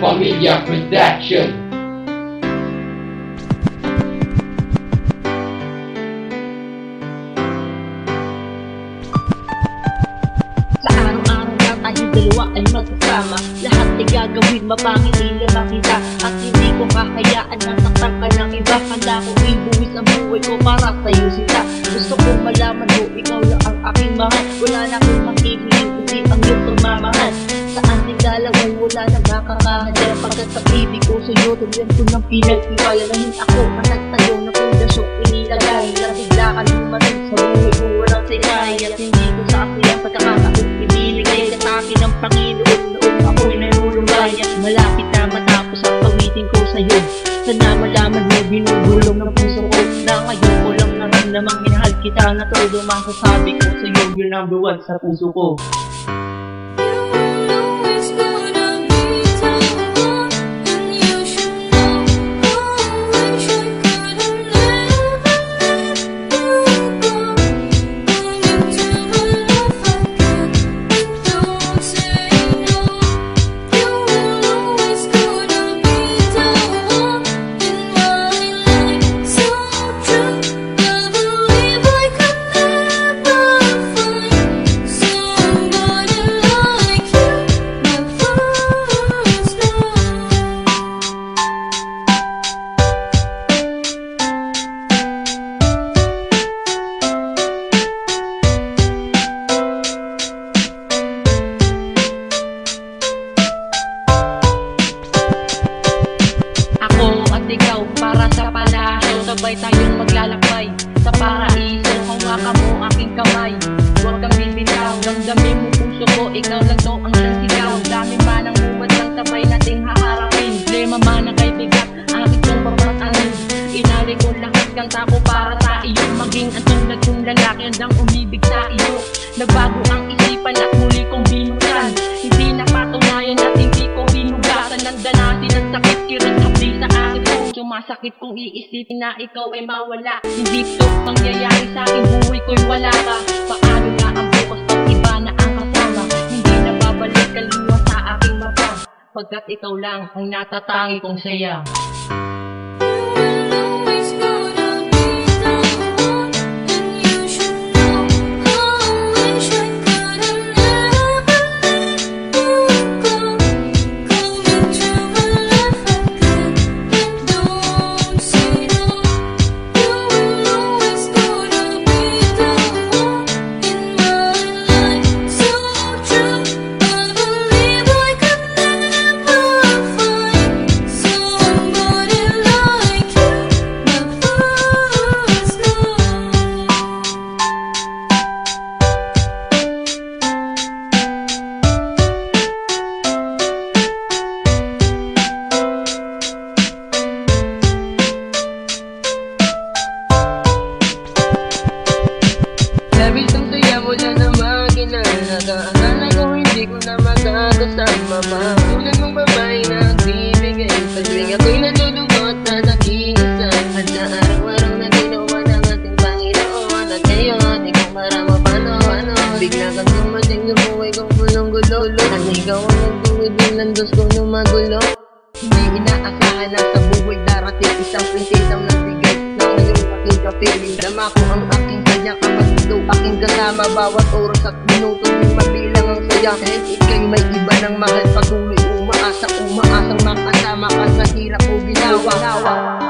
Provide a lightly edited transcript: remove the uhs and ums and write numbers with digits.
Pamilya Production. Sa araw-araw na tayong dalawa ay magkasama, lahat ay gagawin mapangit nila makita. At hindi ko kahayaan na saktan ka ng iba. Handa ko ibuwis ang buhay ko para sa'yo sila. Gusto kong malaman mo, ikaw lang ang aking mahal. Wala na akong makikinig, kundi ang iyong pagmamahal. Sa ating dalawa wala na makakahadya. Pagkat sa ibig ko sa'yo, tulyan ko ng pinag-iwalalahin ako. At sa'yo na pundasyong inilagay, na bigla ka lumating sa buhay ko walang sinay. At hindi ko sa akin ang pagkakataon ibiligay sa akin ng Panginoon. Noon ako'y nanulungay at malapit na matapos ang pawitin ko sa'yo. Sana malaman mo, binubulong ng puso ko na ngayon ko lang naramdamang minahal kita. Na todo masasabi ko sa'yo, you're number one sa puso ko. Ikaw para sa palaso, sabay tayong maglalakbay sa paraiso. Hawakan mo aking kamay, huwag kang bibitaw. Damdamin mo puso ko, ikaw lang to ang siyang sigaw. Dami ba ng umat ng sabay nating haharapin. Lema man ang kay bigat, aking kong pamatanin. Inali ko lahat kang tako para sa iyo. Maging ang tulad kong lalaki, handang umibig sa iyo. Nagbago ang isipan at muli kong binutan. Hindi na patunayan at hindi ko binugasan. Nandanasin ang sakit, kirang hapdi sa akin. Sumasakit kung iisipin na ikaw ay mawala. Hindi to pangyayari sa aking buhay ko'y wala ka. Paano na ang bukas pag iba na ang kasama? Hindi na babalik kaliwa sa aking mata, pagkat ikaw lang ang natatangi kong saya. Wala namang ginalaga. Akala ko hindi ko na magkakasama pa. Tulad mong babae na nagbibigay. Pagling ako'y nalulungkot na nag-iisa. At sa araw-araw na ginawa ng ating Panginoon. At ngayon, ikaw para mapano-ano. Bigla kang dumating sa buhay kong gulong-gulo. At ikaw ang nagduwid ng dos kong lumagulo. Hindi inaasahan na sa buhay darating isang prinsesang nagbigay ng iyong aking kapiling. Dama ko ang aking sadya kapatid, aking kasama bawat oras at minuto ng mabilang ang saya. Kahit ika'y may iba ng mahal, patuloy umaasang makasama ka sa hirap o ginawa.